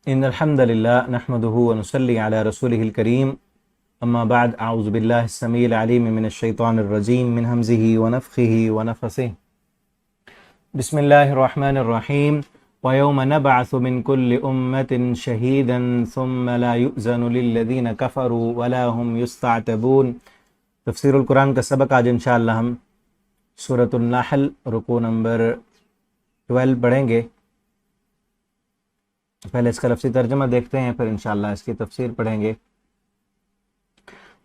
إن الحمد لله نحمده ونصلي على رسوله الكريم أما بعد أعوذ بالله السميع العليم من الشيطان الرجيم من همزه ونفخه ونفثه بسم الله الرحمن الرحيم ويوم نبعث من كل أمة شهيدا ثم لا يؤذن للذين كفروا ولا هم يستعتبون۔ تفسیر القرآن کا سبق آج انشاءاللہ ہم سورۃ النحل رکوع نمبر 12 پڑھیں گے۔ پہلے اس کا لفظی ترجمہ دیکھتے ہیں، پھر انشاءاللہ اس کی تفسیر پڑھیں گے۔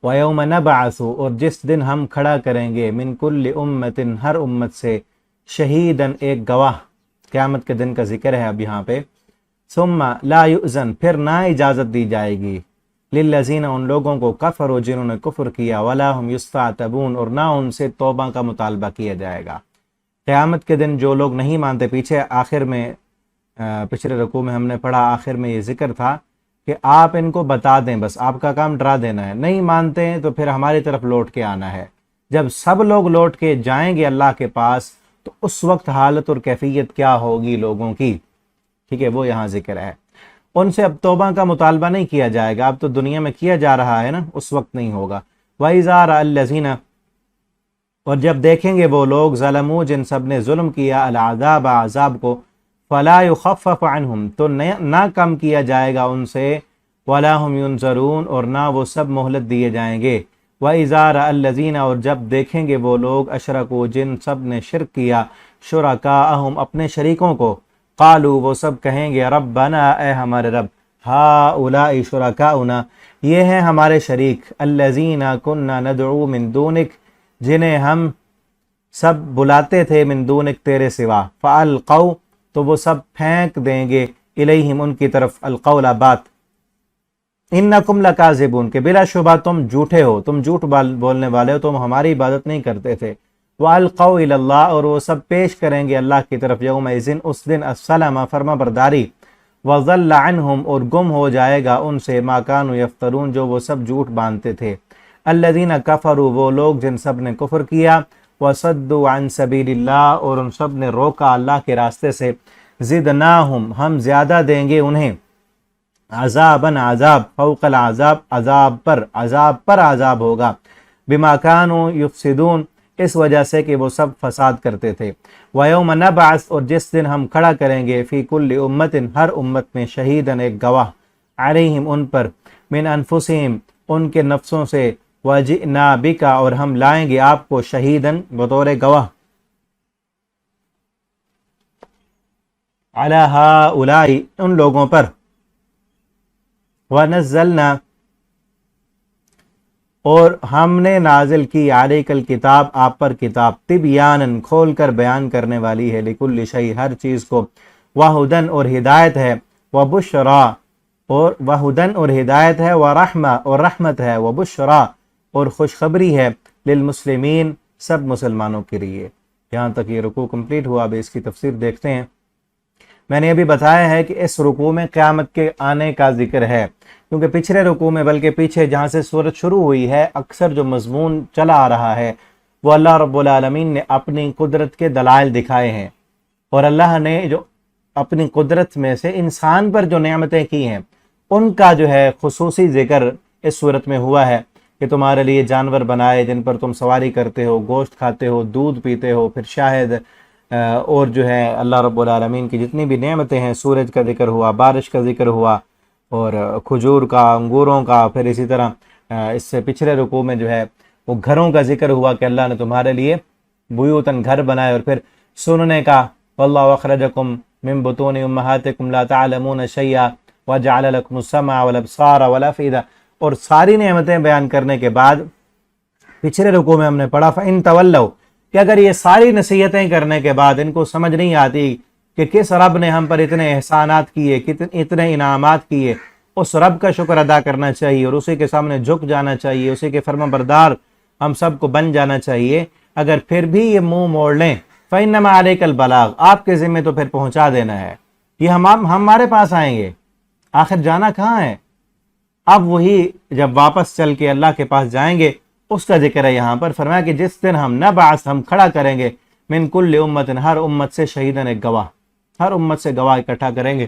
وَيَوْمَ نَبْعَثُ، اور جس دن ہم کھڑا کریں گے، مِن كُلِّ أُمَّةٍ، ہر امت سے، شہیداً، ایک گواہ۔ قیامت کے دن کا ذکر ہے اب یہاں پہ۔ ثُمَّ لَا يُؤْذَنُ، پھر نہ اجازت دی جائے گی، لِلَّذِينَ، ان لوگوں کو، کفروا، جنہوں نے کفر کیا، وَلَا هُمْ يُسْتَعْتَبُونَ، اور نہ ان سے توبہ کا مطالبہ کیا جائے گا۔ قیامت کے دن جو لوگ نہیں مانتے، پیچھے آخر میں پچھلے رکوع میں ہم نے پڑھا، آخر میں یہ ذکر تھا کہ آپ ان کو بتا دیں، بس آپ کا کام ڈرا دینا ہے، نہیں مانتے ہیں تو پھر ہماری طرف لوٹ کے آنا ہے۔ جب سب لوگ لوٹ کے جائیں گے اللہ کے پاس تو اس وقت حالت اور کیفیت کیا ہوگی لوگوں کی، ٹھیک ہے، وہ یہاں ذکر ہے۔ ان سے اب توبہ کا مطالبہ نہیں کیا جائے گا، اب تو دنیا میں کیا جا رہا ہے نا، اس وقت نہیں ہوگا۔ وَإِذَا رَأَى الَّذِينَ، اور جب دیکھیں گے وہ لوگ، ظلموا، جن سب نے ظلم کیا، العذاب، عذاب کو، فَلَا يُخَفَّفُ عَنْهُمْ، تو نہ کم کیا جائے گا ان سے، وَلَا هُمْ يُنظَرُونَ، اور نہ وہ سب مہلت دیے جائیں گے۔ وَإِذَا رَأَى الَّذِينَ، اور جب دیکھیں گے وہ لوگ، أَشْرَكُوا، جن سب نے شرک کیا، شُرَكَاءَهُمْ، اپنے شریکوں کو، قالوا، وہ سب کہیں گے، رَبَّنَا، اے ہمارے رب، هَؤُلَاءِ شُرَكَاؤُنَا، یہ ہیں ہمارے شریک، الَّذِينَ كُنَّا نَدْعُو مِن دُونِكَ، جنہیں ہم سب بلاتے تھے، من دونک، تیرے سوا، فَأَلْقَوْا، تو وہ سب پھینک دیں گے، الیہم، ان کی طرف، القول، بات، انکم لکاذبون، کہ بلا شبہ تم جھوٹے ہو، تم جھوٹ بولنے والے ہو، تم ہماری عبادت نہیں کرتے تھے۔ والقوا الی اللہ، اور وہ سب پیش کریں گے اللہ کی طرف، یومئذ، اس دن، السلام، فرما برداری، وضل عنہم، اور گم ہو جائے گا ان سے، ما کانوا یفترون، جو وہ سب جھوٹ باندھتے تھے۔ الذین کفروا، وہ لوگ جن سب نے کفر کیا، وصدوا عن سبیل اللہ، اور ان سب نے روکا اللہ کے راستے سے، زدناہم، ہم زیادہ دیں گے انہیں، عذاباً، عذاب، فوق العذاب، عذاب پر عذاب ہوگا، بما کانوا یفسدون، اس وجہ سے کہ وہ سب فساد کرتے تھے۔ وَيَوْمَ نَبْعَثُ، اور جس دن ہم کھڑا کریں گے، فی کل امت، ہر امت میں، شہیداً، ایک گواہ، علیہم، ان پر، من انفسہم، ان کے نفسوں سے، وَجِئْنَا بِكَ، اور ہم لائیں گے آپ کو، شہیداً، بطور گواہ، عَلَى هَؤُلَاءِ، ان لوگوں پر، وَنَزَّلْنَا، اور ہم نے نازل کی، عَلَيْكَ الکتاب، آپ پر کتاب، تِبْیَانًا، کھول کر بیان کرنے والی ہے، لِكُلِّ شَيْءٍ، ہر چیز کو، وَہُدًى، اور ہدایت ہے، وَبُشْرَى، اور وَہُدًى، اور ہدایت ہے، وَرَحْمَةً، اور رحمت ہے، وَبُشْرَى، اور خوشخبری ہے، للمسلمین، سب مسلمانوں کے لیے۔ یہاں تک یہ رکوع کمپلیٹ ہوا، اب اس کی تفسیر دیکھتے ہیں۔ میں نے ابھی بتایا ہے کہ اس رکوع میں قیامت کے آنے کا ذکر ہے، کیونکہ پچھلے رکوع میں، بلکہ پیچھے جہاں سے سورت شروع ہوئی ہے، اکثر جو مضمون چلا آ رہا ہے وہ اللہ رب العالمین نے اپنی قدرت کے دلائل دکھائے ہیں، اور اللہ نے جو اپنی قدرت میں سے انسان پر جو نعمتیں کی ہیں ان کا جو ہے خصوصی ذکر اس صورت میں ہوا ہے، کہ تمہارے لیے جانور بنائے جن پر تم سواری کرتے ہو، گوشت کھاتے ہو، دودھ پیتے ہو، پھر شاہد، اور جو ہے اللہ رب العالمین کی جتنی بھی نعمتیں ہیں، سورج کا ذکر ہوا، بارش کا ذکر ہوا، اور کھجور کا، انگوروں کا، پھر اسی طرح اس سے پچھلے رکوع میں جو ہے وہ گھروں کا ذکر ہوا، کہ اللہ نے تمہارے لیے بیوتن، گھر بنائے، اور پھر سننے کا، واللہ اخرجکم من بطون امہاتکم لا تعلمون شیئا وجعل لکم السمع والابصار والافئدہ، اور ساری نعمتیں بیان کرنے کے بعد پچھلے رکوع میں ہم نے پڑھا، فَإِن تَوَلَّوْا، کہ اگر یہ ساری نصیحتیں کرنے کے بعد ان کو سمجھ نہیں آتی کہ کس رب نے ہم پر اتنے احسانات کیے، اتنے انعامات کیے، اس رب کا شکر ادا کرنا چاہیے، اور اسی کے سامنے جھک جانا چاہیے، اسی کے فرما بردار ہم سب کو بن جانا چاہیے۔ اگر پھر بھی یہ منہ موڑ لیں، فَإِنَّمَا عَلَيْكَ الْبَلَاغُ، آپ کے ذمہ تو پھر پہنچا دینا ہے، یہ ہمارے پاس آئیں گے، آخر جانا کہاں ہے؟ اب وہی جب واپس چل کے اللہ کے پاس جائیں گے اس کا ذکر ہے یہاں پر۔ فرمایا کہ جس دن ہم نبعث، ہم کھڑا کریں گے، من کل امت، ہر امت سے، شہیداً، ایک گواہ، ہر امت سے گواہ اکٹھا کریں گے،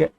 کہ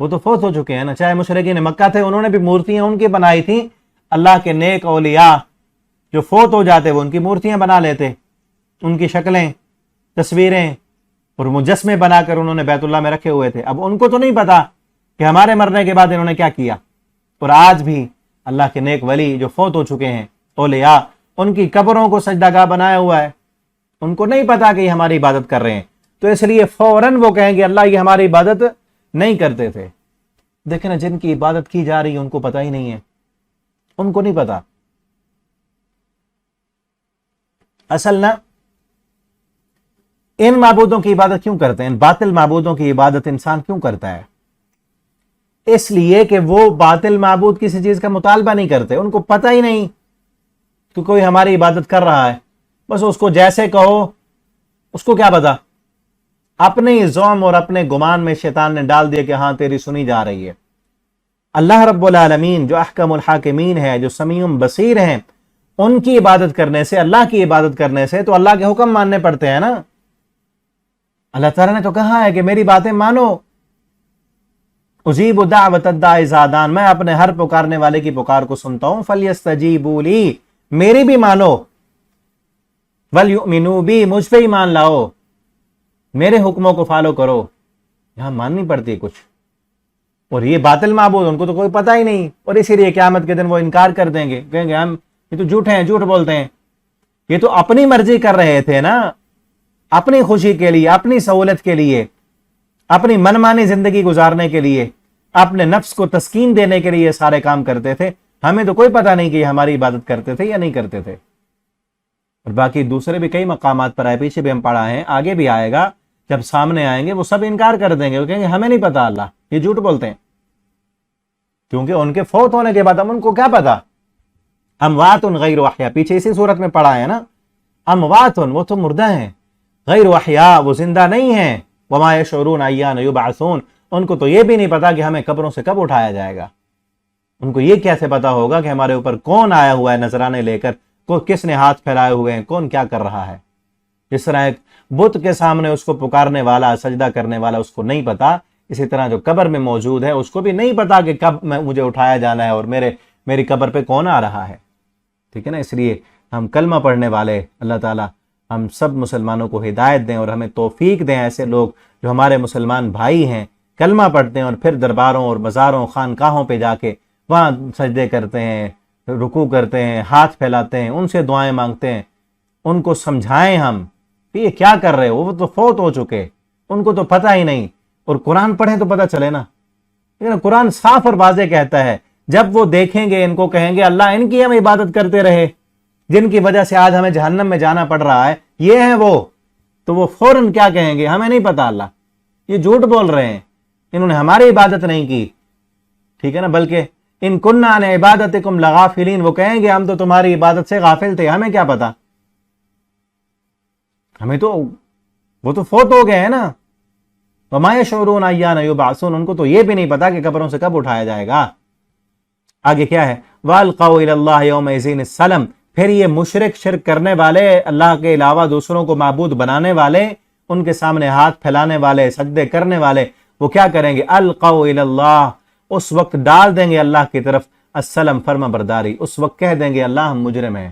وہ تو فوت ہو چکے ہیں نا. چاہے مشرکین مکہ تھے, انہوں نے بھی مورتیاں ان کی بنائی تھیں. اللہ کے نیک اولیاء جو فوت ہو جاتے وہ ان کی مورتیاں بنا لیتے, ان کی شکلیں, تصویریں اور مجسمے بنا کر انہوں نے بیت اللہ میں رکھے ہوئے تھے. اب ان کو تو نہیں پتا کہ ہمارے مرنے کے بعد انہوں نے کیا کیا. اور آج بھی اللہ کے نیک ولی جو فوت ہو چکے ہیں اولیاء, ان کی قبروں کو سجدہ گاہ بنایا ہوا ہے. ان کو نہیں پتا کہ یہ ہماری عبادت کر رہے ہیں, تو اس لیے فوراً وہ کہیں گے اللہ یہ ہماری عبادت نہیں کرتے تھے. دیکھیں نا, جن کی عبادت کی جا رہی ہے ان کو پتہ ہی نہیں ہے, ان کو نہیں پتا. اصل نا ان معبودوں کی عبادت کیوں کرتے ہیں, ان باطل معبودوں کی عبادت انسان کیوں کرتا ہے؟ اس لیے کہ وہ باطل معبود کسی چیز کا مطالبہ نہیں کرتے, ان کو پتہ ہی نہیں کہ کوئی ہماری عبادت کر رہا ہے. بس اس کو جیسے کہو, اس کو کیا پتا, اپنے زوم اور اپنے گمان میں شیطان نے ڈال دیا کہ ہاں تیری سنی جا رہی ہے. اللہ رب العالمین جو احکم الحاکمین ہے, جو سمیع بصیر ہیں, ان کی عبادت کرنے سے, اللہ کی عبادت کرنے سے تو اللہ کے حکم ماننے پڑتے ہیں نا. اللہ تعالیٰ نے تو کہا ہے کہ میری باتیں مانو. اجیب دعوت الداع اذا دعان, میں اپنے ہر پکارنے والے کی پکار کو سنتا ہوں. فلیستجیبوا لی, میری بھی مانو. ولیؤمنوا بی, مجھ پہ ایمان لاؤ, میرے حکموں کو فالو کرو. یہاں ماننی پڑتی ہے کچھ. اور یہ باطل معبود, ان کو تو کوئی پتہ ہی نہیں, اور اسی لیے قیامت کے دن وہ انکار کر دیں گے, کہیں گے ہم یہ تو جھوٹے ہیں, جھوٹ بولتے ہیں. یہ تو اپنی مرضی کر رہے تھے نا, اپنی خوشی کے لیے, اپنی سہولت کے لیے, اپنی منمانی زندگی گزارنے کے لیے, اپنے نفس کو تسکین دینے کے لیے سارے کام کرتے تھے. ہمیں تو کوئی پتہ نہیں کہ یہ ہماری عبادت کرتے تھے یا نہیں کرتے تھے. اور باقی دوسرے بھی کئی مقامات پر آئے, پیچھے بھی ہم پڑھا ہے, آگے بھی آئے گا. جب سامنے آئیں گے وہ سب انکار کر دیں گے, وہ کہیں گے ہمیں نہیں پتا اللہ, یہ جھوٹ بولتے ہیں. کیونکہ ان کے فوت ہونے کے بعد ہم ان کو کیا پتا. اموات غیر احیاء, پیچھے اسی صورت میں پڑھا ہے نا, اموات, وہ تو مردہ ہیں, غیر احیاء, وہ زندہ نہیں ہیں. وما یشعرون ایان یبعثون, ان کو تو یہ بھی نہیں پتا کہ ہمیں قبروں سے کب اٹھایا جائے گا. ان کو یہ کیسے پتا ہوگا کہ ہمارے اوپر کون آیا ہوا ہے نذرانے لے کر, کس نے ہاتھ پھیلائے ہوئے ہیں, کون کیا کر رہا ہے. جس طرح ایک بت کے سامنے اس کو پکارنے والا, سجدہ کرنے والا, اس کو نہیں پتا, اسی طرح جو قبر میں موجود ہے اس کو بھی نہیں پتا کہ کب مجھے اٹھایا جانا ہے اور میری قبر پہ کون آ رہا ہے. ٹھیک ہے نا. اس لیے ہم کلمہ پڑھنے والے, اللہ تعالیٰ ہم سب مسلمانوں کو ہدایت دیں اور ہمیں توفیق دیں. ایسے لوگ جو ہمارے مسلمان بھائی ہیں, کلمہ پڑھتے ہیں اور پھر درباروں اور مزاروں, خانقاہوں پہ جا کے وہاں سجدے کرتے ہیں, رکوع کرتے ہیں, ہاتھ پھیلاتے ہیں, ان سے دعائیں مانگتے ہیں. ان کو سمجھائیں ہم کہ یہ کیا کر رہے ہو, وہ تو فوت ہو چکے, ان کو تو پتہ ہی نہیں. اور قرآن پڑھیں تو پتہ چلے نا. لیکن قرآن صاف اور واضح کہتا ہے, جب وہ دیکھیں گے ان کو کہیں گے اللہ ان کی ہم عبادت کرتے رہے, جن کی وجہ سے آج ہمیں جہنم میں جانا پڑ رہا ہے, یہ ہیں وہ, تو وہ فوراً کیا کہیں گے, ہمیں نہیں پتا اللہ, یہ جھوٹ بول رہے ہیں, انہوں نے ہماری عبادت نہیں کی. ٹھیک ہے نا. بلکہ ان کننا عن عبادتکم لغافلین, وہ کہیں گے ہم تو تمہاری عبادت سے غافل تھے, ہمیں کیا پتا, ہمیں تو, وہ تو فوت ہو گئے ہیں نا. وما یشعرون ایان یبعثون, ان کو تو یہ بھی نہیں پتا کہ قبروں سے کب اٹھایا جائے گا. آگے کیا ہے, والقوا الی اللہ یومئذ السلم, پھر یہ مشرک, شرک کرنے والے, اللہ کے علاوہ دوسروں کو معبود بنانے والے, ان کے سامنے ہاتھ پھیلانے والے, سجدے کرنے والے, وہ کیا کریں گے, القوا الی اللہ, اس وقت ڈال دیں گے اللہ کی طرف السلم, فرما برداری. اس وقت کہہ دیں گے اللہ ہم مجرم ہیں.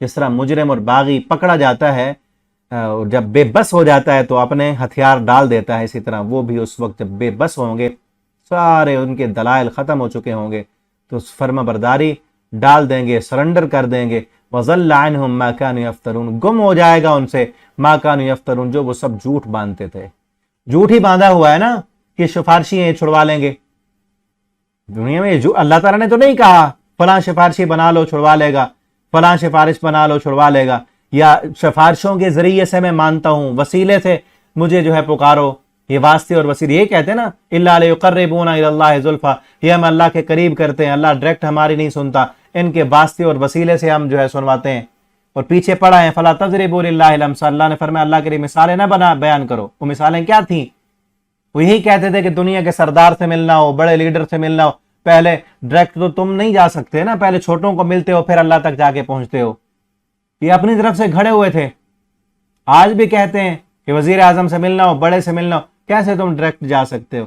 جس طرح مجرم اور باغی پکڑا جاتا ہے, جب بے بس ہو جاتا ہے تو اپنے ہتھیار ڈال دیتا ہے, اسی طرح وہ بھی اس وقت جب بے بس ہوں گے, سارے ان کے دلائل ختم ہو چکے ہوں گے, تو فرما برداری ڈال دیں گے, سرنڈر کر دیں گے. وَضَلَّ عَنْهُمْ مَا كَانُوا يَفْتَرُونَ, گم ہو جائے گا ان سے مَا كَانُوا يَفْتَرُونَ, جو وہ سب جھوٹ باندھتے تھے. جھوٹ ہی باندھا ہوا ہے نا کہ سفارشی ہیں چھڑوا لیں گے. دنیا میں اللہ تعالیٰ نے تو نہیں کہا فلاں سفارشی بنا لو چھڑوا لے گا, فلاں سفارش بنا لو چھڑوا لے گا, یا سفارشوں کے ذریعے سے میں مانتا ہوں, وسیلے سے مجھے جو ہے پکارو. یہ واسطے اور وسیلے, یہ کہتے ہیں نا الا لیقربونا الی اللہ زلفا, یہ ہم اللہ کے قریب کرتے ہیں, اللہ ڈائریکٹ ہماری نہیں سنتا, ان کے واسطے اور وسیلے سے ہم جو ہے سنواتے ہیں. اور پیچھے پڑھا ہے فلا تضربوا للہ الامثال, اللہ نے فرمایا اللہ کے لیے مثالیں نہ بیان کرو. وہ مثالیں کیا تھیں, وہ یہی کہتے تھے کہ دنیا کے سردار سے ملنا ہو, بڑے لیڈر سے ملنا ہو, پہلے ڈائریکٹ تو تم نہیں جا سکتے نا, پہلے چھوٹوں کو ملتے ہو پھر اللہ تک جا کے پہنچتے ہو. یہ اپنی طرف سے کھڑے ہوئے تھے. آج بھی کہتے ہیں کہ وزیر اعظم سے ملنا ہو, بڑے سے ملنا ہو, کیسے تم ڈائریکٹ جا سکتے ہو,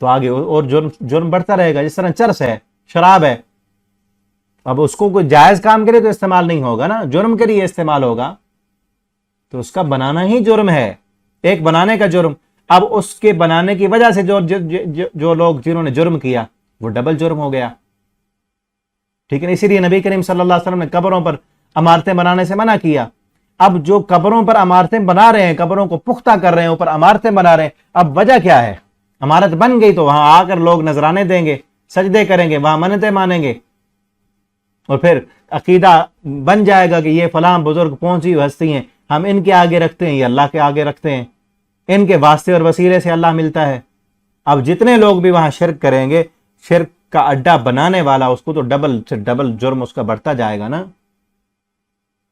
تو آگے اور جرم بڑھتا رہے گا. جس طرح چرس ہے, شراب ہے, اب اس کو کوئی جائز کام کرے تو استعمال نہیں ہوگا نا, جرم کے لیے استعمال ہوگا, تو اس کا بنانا ہی جرم ہے, ایک بنانے کا جرم. اب اس کے بنانے کی وجہ سے جو لوگ جنہوں نے جرم کیا وہ ڈبل جرم ہو گیا. ٹھیک ہے, اسی لیے نبی کریم صلی اللہ علیہ وسلم نے قبروں پر عمارتیں بنانے سے منع کیا. اب جو قبروں پر عمارتیں بنا رہے ہیں, قبروں کو پختہ کر رہے ہیں, اوپر عمارتیں بنا رہے ہیں, اب وجہ کیا ہے؟ عمارت بن گئی تو وہاں آ کر لوگ نذرانے دیں گے, سجدے کریں گے, وہاں منتیں مانیں گے, اور پھر عقیدہ بن جائے گا کہ یہ فلاں بزرگ پہنچی ہستی ہیں, ہم ان کے آگے رکھتے ہیں, یہ اللہ کے آگے رکھتے ہیں, ان کے واسطے اور وسیلے سے اللہ ملتا ہے. اب جتنے لوگ بھی وہاں شرک کریں گے, شرک کا اڈا بنانے والا, اس کو تو ڈبل سے ڈبل جرم اس کا بڑھتا جائے گا نا.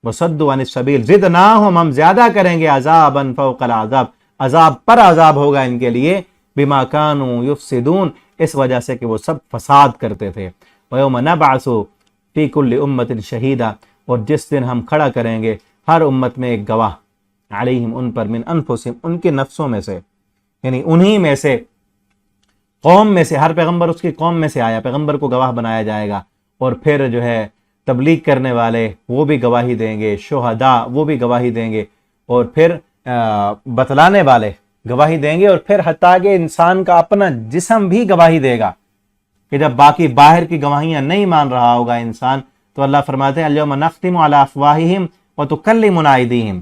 وَصَدُّوا عَنِ السَّبِيلِ زِدْنَاهُمْ, ہم زیادہ کریں گے عذاباً فوق العذاب, عذاب پر عذاب ہوگا ان کے لیے, بِمَا كَانُوا يُفْسِدُونَ, اس وجہ سے کہ وہ سب فساد کرتے تھے. وَيَوْمَ نَبْعَثُ فِي كُلِّ أُمَّةٍ شَهِيدًا, اور جس دن ہم کھڑا کریں گے ہر امت میں ایک گواہ, علیہم, ان پر, من انفسہم, ان کے نفسوں میں سے, یعنی انہی میں سے, قوم میں سے, ہر پیغمبر اس کی قوم میں سے آیا, پیغمبر کو گواہ بنایا جائے گا. اور پھر جو ہے تبلیغ کرنے والے وہ بھی گواہی دیں گے, شہداء وہ بھی گواہی دیں گے, اور پھر بتلانے والے گواہی دیں گے, اور پھر حتیٰ کہ انسان کا اپنا جسم بھی گواہی دے گا. کہ جب باقی باہر کی گواہیاں نہیں مان رہا ہوگا انسان, تو اللہ فرماتے ہیں الیوم نختم علی افواہہم وتکلمنا ایدیہم,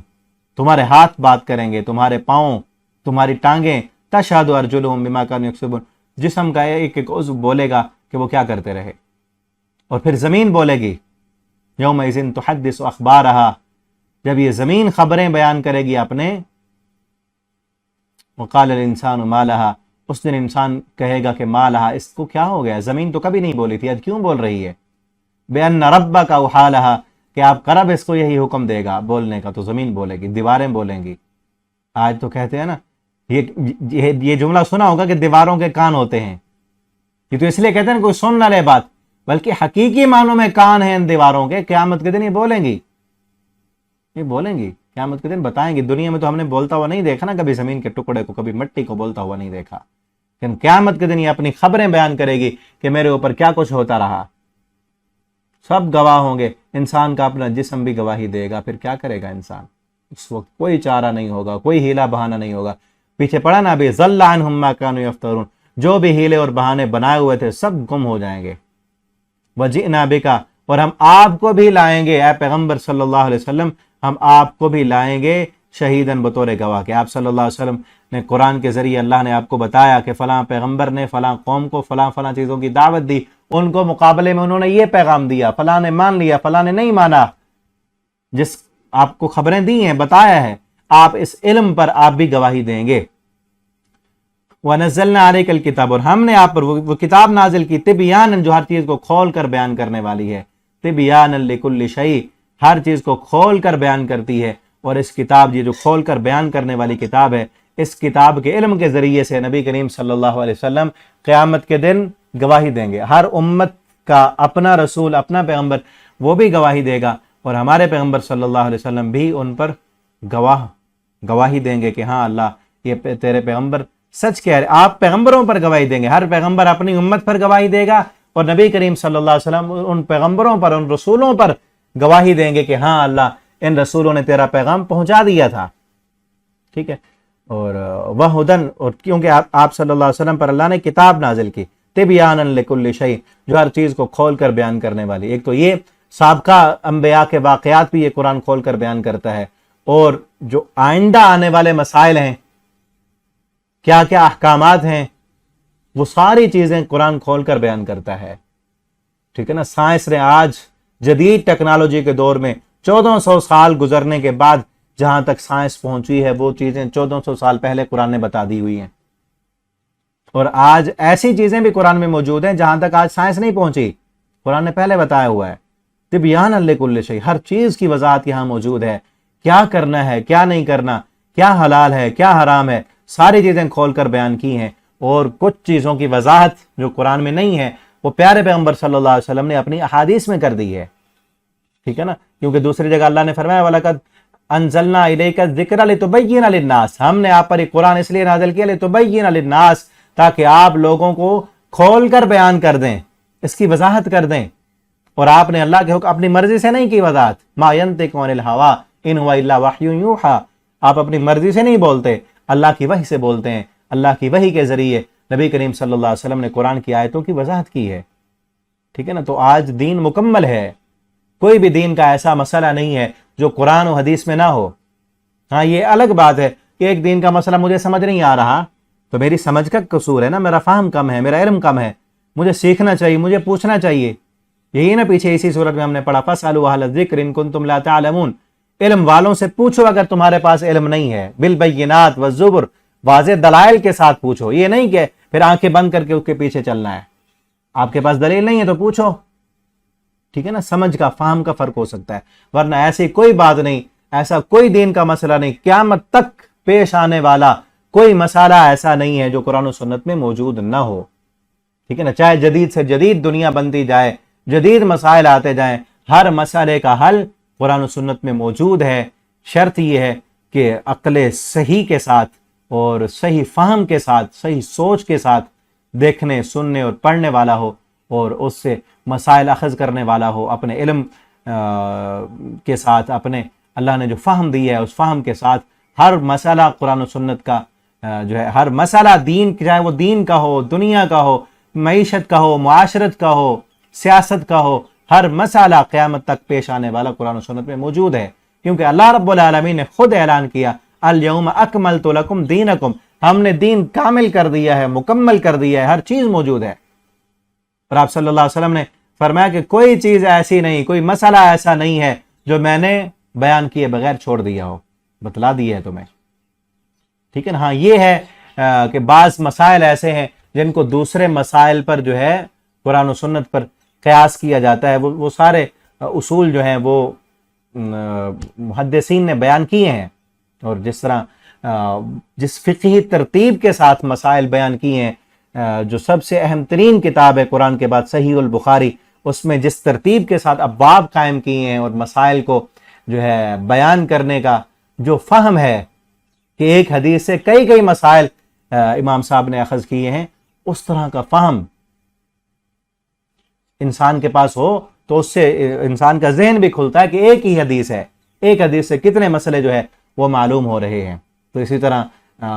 تمہارے ہاتھ بات کریں گے, تمہارے پاؤں, تمہاری ٹانگیں, تشہد ارجلہم بما کانوا یکسبون, جسم کا ایک ایک عضو بولے گا کہ وہ کیا کرتے رہے. اور پھر زمین بولے گی, یومئذ تحدث اخبارہا, جب یہ زمین خبریں بیان کرے گی اپنے, وقال الانسان ما لہا, اس دن انسان کہے گا کہ ما لہا, اس کو کیا ہو گیا, زمین تو کبھی نہیں بولی تھی, آج کیوں بول رہی ہے. بأن ربک اوحی لہا, کہ آپ کا رب اس کو یہی حکم دے گا بولنے کا, تو زمین بولے گی, دیواریں بولیں گی. آج تو کہتے ہیں نا, یہ جملہ سنا ہوگا کہ دیواروں کے کان ہوتے ہیں, یہ تو اس لیے کہتے ہیں کوئی سن نہ لے بات, بلکہ حقیقی معنوں میں کان ہیں ان دیواروں کے. قیامت کے دن یہ بولیں گی, یہ بولیں گی قیامت کے دن, بتائیں گی. دنیا میں تو ہم نے بولتا ہوا نہیں دیکھا نا, کبھی زمین کے ٹکڑے کو, کبھی مٹی کو بولتا ہوا نہیں دیکھا, لیکن قیامت کے دن یہ اپنی خبریں بیان کرے گی کہ میرے اوپر کیا کچھ ہوتا رہا. سب گواہ ہوں گے, انسان کا اپنا جسم بھی گواہی دے گا. پھر کیا کرے گا انسان؟ اس وقت کوئی چارہ نہیں ہوگا, کوئی ہیلا بہانہ نہیں ہوگا. پیچھے پڑا نا ابھی, ضل عنہم ما کانوا یفترون, جو بھی ہیلے اور بہانے بنائے ہوئے تھے سب گم ہو جائیں گے. وجئنا بک, اور ہم آپ کو بھی لائیں گے اے پیغمبر صلی اللہ علیہ وسلم, ہم آپ کو بھی لائیں گے شہیدن, بطور گواہ, کہ آپ صلی اللہ علیہ وسلم نے قرآن کے ذریعے اللہ نے آپ کو بتایا کہ فلاں پیغمبر نے فلاں قوم کو فلاں فلاں چیزوں کی دعوت دی, ان کو مقابلے میں انہوں نے یہ پیغام دیا, فلاں نے مان لیا, فلاں نے نہیں مانا. جس آپ کو خبریں دی ہیں, بتایا ہے, آپ اس علم پر آپ بھی گواہی دیں گے. وَنَزَّلْنَا عَلَيْكَ الْكِتَابَ, اور ہم نے آپ پر وہ کتاب نازل کی, تِبْيَانًا, جو ہر چیز کو کھول کر بیان کرنے والی ہے, تِبْيَانًا لِكُلِّ شَيْءٍ, ہر چیز کو کھول کر بیان کرتی ہے. اور اس کتاب, یہ جو کھول کر بیان کرنے والی کتاب ہے, اس کتاب کے علم کے ذریعے سے نبی کریم صلی اللہ علیہ وسلم قیامت کے دن گواہی دیں گے. ہر امت کا اپنا رسول, اپنا پیغمبر, وہ بھی گواہی دے گا, اور ہمارے پیغمبر صلی اللہ علیہ وسلم بھی ان پر گواہی دیں گے کہ ہاں اللہ, یہ تیرے پیغمبر سچ کہہ رہے. آپ پیغمبروں پر گواہی دیں گے, ہر پیغمبر اپنی امت پر گواہی دے گا, اور نبی کریم صلی اللہ علیہ وسلم ان پیغمبروں پر, ان رسولوں پر گواہی دیں گے کہ ہاں اللہ, ان رسولوں نے تیرا پیغام پہنچا دیا تھا. ٹھیک ہے. اور وہدن, اور کیونکہ آپ صلی اللہ علیہ وسلم پر اللہ نے کتاب نازل کی, تبیانا لکل شیء, جو ہر چیز کو کھول کر بیان کرنے والی. ایک تو یہ سابقہ انبیاء کے واقعات بھی یہ قرآن کھول کر بیان کرتا ہے, اور جو آئندہ آنے والے مسائل ہیں, کیا کیا احکامات ہیں, وہ ساری چیزیں قرآن کھول کر بیان کرتا ہے. ٹھیک ہے نا. سائنس نے آج جدید ٹیکنالوجی کے دور میں 1400 سال گزرنے کے بعد جہاں تک سائنس پہنچی ہے, وہ چیزیں 1400 سال پہلے قرآن نے بتا دی ہوئی ہیں. اور آج ایسی چیزیں بھی قرآن میں موجود ہیں جہاں تک آج سائنس نہیں پہنچی, قرآن نے پہلے بتایا ہوا ہے. تبیانا لکل شیء, ہر چیز کی وضاحت یہاں موجود ہے, کیا کرنا ہے, کیا نہیں کرنا, کیا حلال ہے, کیا حرام ہے, ساری چیزیں کھول کر بیان کی ہیں. اور کچھ چیزوں کی وضاحت جو قرآن میں نہیں ہے, وہ پیارے پیغمبر صلی اللہ علیہ وسلم نے اپنی احادیث میں کر دی ہے. ٹھیک ہے نا. کیونکہ دوسری جگہ اللہ نے فرمایا وَلَقَدْ أَنزَلْنَا إِلَيْكَ الذِّكْرَ لِتُبَيِّنَ لِلنَّاسِ, ہم نے آپ پر ایک قرآن اس لیے نازل کیا لِتُبَيِّنَ لِلنَّاسِ, تاکہ آپ لوگوں کو کھول کر بیان کر دیں، اس کی وضاحت کر دیں۔ اور آپ نے اللہ کے حکم اپنی مرضی سے نہیں کی وضاحت، ما ینطق عن الہوا ان ہوا الا وحی یوحی، آپ اپنی مرضی سے نہیں بولتے، اللہ کی وحی سے بولتے ہیں، اللہ کی وحی کے ذریعے نبی کریم صلی اللہ علیہ وسلم نے قرآن کی آیتوں کی وضاحت کی ہے، ٹھیک ہے نا۔ تو آج دین مکمل ہے، کوئی بھی دین کا ایسا مسئلہ نہیں ہے جو قرآن و حدیث میں نہ ہو۔ ہاں یہ الگ بات ہے کہ ایک دین کا مسئلہ مجھے سمجھ نہیں آ رہا تو میری سمجھ کا قصور ہے نا، میرا فہم کم ہے، میرا علم کم ہے، مجھے سیکھنا چاہیے، مجھے پوچھنا چاہیے۔ یہی نا پیچھے اسی صورت میں ہم نے پڑھا فَاسْأَلُوا أَهْلَ الذِّكْرِ إِن كُنتُمْ لَا تَعْلَمُونَ، علم والوں سے پوچھو اگر تمہارے پاس علم نہیں ہے، بالبینات والزبر، واضح دلائل کے ساتھ پوچھو، یہ نہیں کہ پھر آنکھیں بند کر کے اس کے پیچھے چلنا ہے۔ آپ کے پاس دلیل نہیں ہے تو پوچھو، ٹھیک ہے نا۔ سمجھ کا فہم کا فرق ہو سکتا ہے، ورنہ ایسی کوئی بات نہیں، ایسا کوئی دین کا مسئلہ نہیں، قیامت تک پیش آنے والا کوئی مسئلہ ایسا نہیں ہے جو قرآن و سنت میں موجود نہ ہو، ٹھیک ہے نا۔ چاہے جدید سے جدید دنیا بنتی جائے، جدید مسائل آتے جائیں، ہر مسئلے کا حل قرآن و سنت میں موجود ہے۔ شرط یہ ہے کہ عقل صحیح کے ساتھ اور صحیح فہم کے ساتھ، صحیح سوچ کے ساتھ دیکھنے، سننے اور پڑھنے والا ہو، اور اس سے مسائل اخذ کرنے والا ہو، اپنے علم کے ساتھ، اپنے اللہ نے جو فہم دیا ہے اس فہم کے ساتھ ہر مسئلہ قرآن و سنت کا جو ہے، ہر مسئلہ دین، چاہے وہ دین کا ہو، دنیا کا ہو، معیشت کا ہو، معاشرت کا ہو، سیاست کا ہو، ہر مسئلہ قیامت تک پیش آنے والا قرآن و سنت میں موجود ہے، کیونکہ اللہ رب العالمین نے خود اعلان کیا الیوم اکملت لکم دینکم، ہم نے دین کامل کر دیا ہے، مکمل کر دیا ہے، ہر چیز موجود ہے۔ اور آپ صلی اللہ علیہ وسلم نے فرمایا کہ کوئی چیز ایسی نہیں، کوئی مسئلہ ایسا نہیں ہے جو میں نے بیان کیے بغیر چھوڑ دیا ہو، بتلا دیا ہے تمہیں، ٹھیک ہے نا۔ ہاں یہ ہے کہ بعض مسائل ایسے ہیں جن کو دوسرے مسائل پر جو ہے قرآن و سنت پر قیاس کیا جاتا ہے، وہ سارے اصول جو ہیں وہ محدثین نے بیان کیے ہیں، اور جس طرح جس فقہی ترتیب کے ساتھ مسائل بیان کیے ہیں، جو سب سے اہم ترین کتاب ہے قرآن کے بعد صحیح البخاری، اس میں جس ترتیب کے ساتھ ابواب قائم کیے ہیں اور مسائل کو جو ہے بیان کرنے کا جو فہم ہے کہ ایک حدیث سے کئی مسائل امام صاحب نے اخذ کیے ہیں، اس طرح کا فہم انسان کے پاس ہو تو اس سے انسان کا ذہن بھی کھلتا ہے کہ ایک ہی حدیث ہے، ایک حدیث سے کتنے مسئلے جو ہے وہ معلوم ہو رہے ہیں۔ تو اسی طرح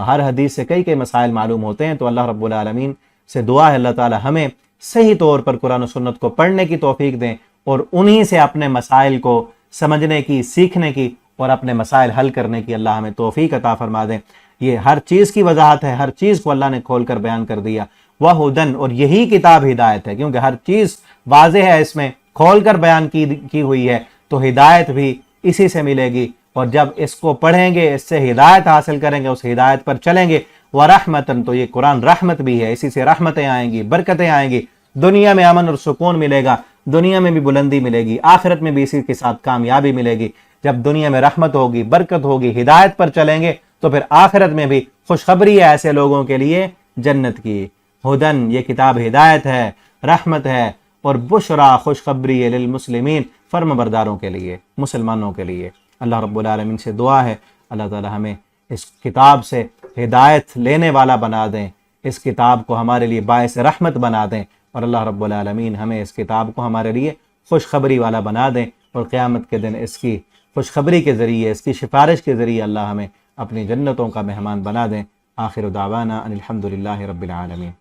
ہر حدیث سے کئی مسائل معلوم ہوتے ہیں۔ تو اللہ رب العالمین سے دعا ہے اللہ تعالی ہمیں صحیح طور پر قرآن و سنت کو پڑھنے کی توفیق دیں، اور انہی سے اپنے مسائل کو سمجھنے کی، سیکھنے کی اور اپنے مسائل حل کرنے کی اللہ ہمیں توفیق عطا فرما دیں۔ یہ ہر چیز کی وضاحت ہے، ہر چیز کو اللہ نے کھول کر بیان کر دیا۔ وَہُدًى، اور یہی کتاب ہدایت ہے، کیونکہ ہر چیز واضح ہے، اس میں کھول کر بیان کی ہوئی ہے، تو ہدایت بھی اسی سے ملے گی۔ اور جب اس کو پڑھیں گے، اس سے ہدایت حاصل کریں گے، اس ہدایت پر چلیں گے، وَرَحْمَةً، تو یہ قرآن رحمت بھی ہے، اسی سے رحمتیں آئیں گی، برکتیں آئیں گی، دنیا میں امن اور سکون ملے گا، دنیا میں بھی بلندی ملے گی، آخرت میں بھی اسی کے ساتھ کامیابی ملے گی۔ جب دنیا میں رحمت ہوگی، برکت ہوگی، ہدایت پر چلیں گے، تو پھر آخرت میں بھی خوشخبری ہے ایسے لوگوں کے لیے جنت کی۔ ہدن، یہ کتاب ہدایت ہے، رحمت ہے، اور بشرا، خوشخبری ہے، للمسلمین، فرم برداروں کے لیے، مسلمانوں کے لیے۔ اللہ رب العالمین سے دعا ہے اللہ تعالی ہمیں اس کتاب سے ہدایت لینے والا بنا دیں، اس کتاب کو ہمارے لیے باعث رحمت بنا دیں، اور اللہ رب العالمین ہمیں اس کتاب کو ہمارے لیے خوشخبری والا بنا دیں، اور قیامت کے دن اس کی خوشخبری کے ذریعے، اس کی سفارش کے ذریعے اللہ ہمیں اپنی جنتوں کا مہمان بنا دیں۔ آخر دعوانا ان الحمد للہ رب العالمین۔